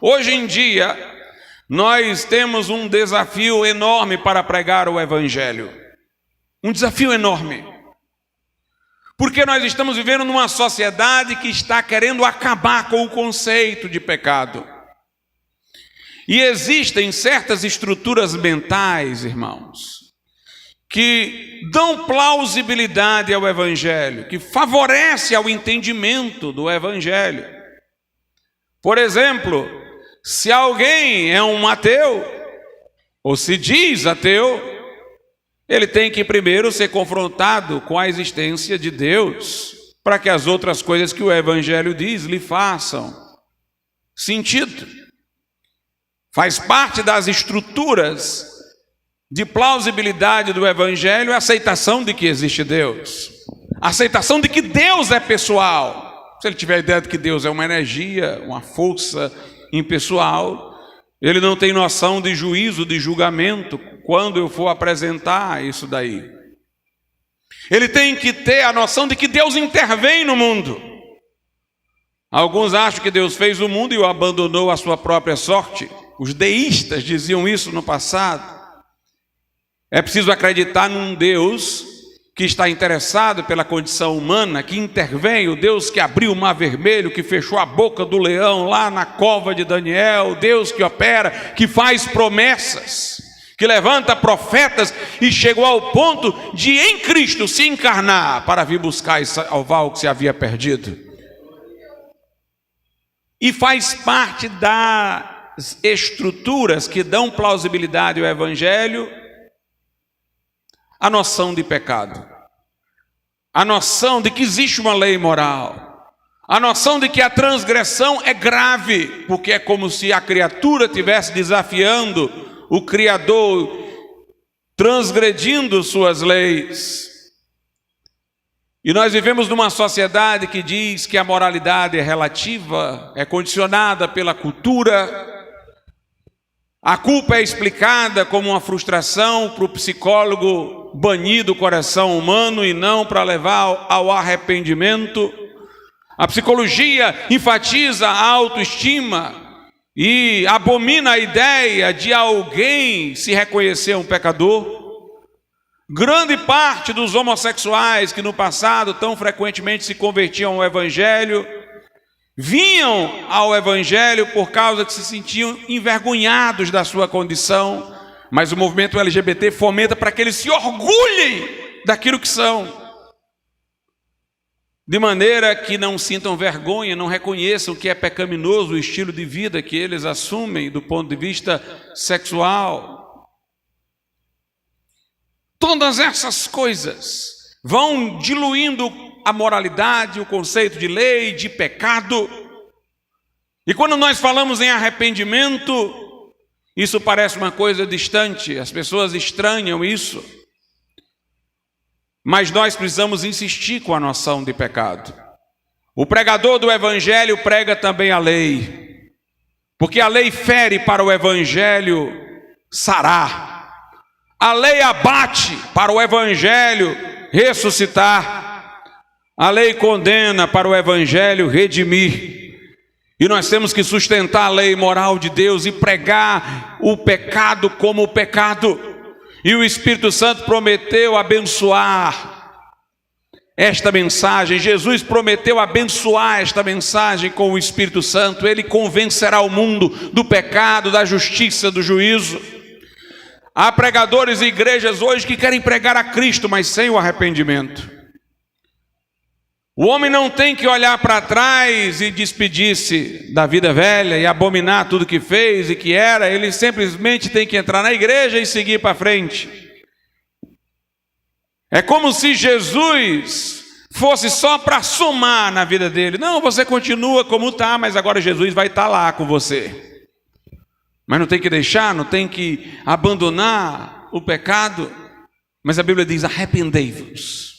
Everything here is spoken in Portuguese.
Hoje em dia, nós temos um desafio enorme para pregar o Evangelho. Um desafio enorme. Porque nós estamos vivendo numa sociedade que está querendo acabar com o conceito de pecado. E existem certas estruturas mentais, irmãos, que dão plausibilidade ao Evangelho, que favorece ao entendimento do Evangelho. Por exemplo, se alguém é um ateu, ou se diz ateu, ele tem que primeiro ser confrontado com a existência de Deus, para que as outras coisas que o Evangelho diz lhe façam sentido. Faz parte das estruturas de plausibilidade do Evangelho a aceitação de que existe Deus, a aceitação de que Deus é pessoal. Se ele tiver a ideia de que Deus é uma energia, uma força impessoal, ele não tem noção de juízo, de julgamento, quando eu for apresentar isso daí. Ele tem que ter a noção de que Deus intervém no mundo. Alguns acham que Deus fez o mundo e o abandonou à sua própria sorte. Os deístas diziam isso no passado. É preciso acreditar num Deus que está interessado pela condição humana, que intervém, o Deus que abriu o mar vermelho, que fechou a boca do leão lá na cova de Daniel, o Deus que opera, que faz promessas, que levanta profetas e chegou ao ponto de em Cristo se encarnar para vir buscar e salvar o que se havia perdido. E faz parte das estruturas que dão plausibilidade ao Evangelho a noção de pecado, a noção de que existe uma lei moral, a noção de que a transgressão é grave, porque é como se a criatura estivesse desafiando o Criador, transgredindo suas leis. E nós vivemos numa sociedade que diz que a moralidade é relativa, é condicionada pela cultura. A culpa é explicada como uma frustração para o psicólogo banir do coração humano e não para levar ao arrependimento. A psicologia enfatiza a autoestima e abomina a ideia de alguém se reconhecer um pecador. Grande parte dos homossexuais que no passado tão frequentemente se convertiam ao Evangelho, vinham ao Evangelho por causa que se sentiam envergonhados da sua condição, mas o movimento LGBT fomenta para que eles se orgulhem daquilo que são, de maneira que não sintam vergonha, não reconheçam que é pecaminoso o estilo de vida que eles assumem do ponto de vista sexual. Todas essas coisas vão diluindo a moralidade, o conceito de lei, de pecado. E quando nós falamos em arrependimento, isso parece uma coisa distante, as pessoas estranham isso. Mas nós precisamos insistir com a noção de pecado. O pregador do Evangelho prega também a lei, porque a lei fere para o Evangelho sarar. A lei abate para o Evangelho ressuscitar. A lei condena para o Evangelho redimir. E nós temos que sustentar a lei moral de Deus e pregar o pecado como o pecado. E o Espírito Santo prometeu abençoar esta mensagem. Jesus prometeu abençoar esta mensagem com o Espírito Santo. Ele convencerá o mundo do pecado, da justiça, do juízo. Há pregadores e igrejas hoje que querem pregar a Cristo, mas sem o arrependimento. O homem não tem que olhar para trás e despedir-se da vida velha e abominar tudo que fez e que era. Ele simplesmente tem que entrar na igreja e seguir para frente. É como se Jesus fosse só para somar na vida dele. Não, você continua como está, mas agora Jesus vai estar lá com você. Mas não tem que deixar, não tem que abandonar o pecado. Mas a Bíblia diz: arrependei-vos.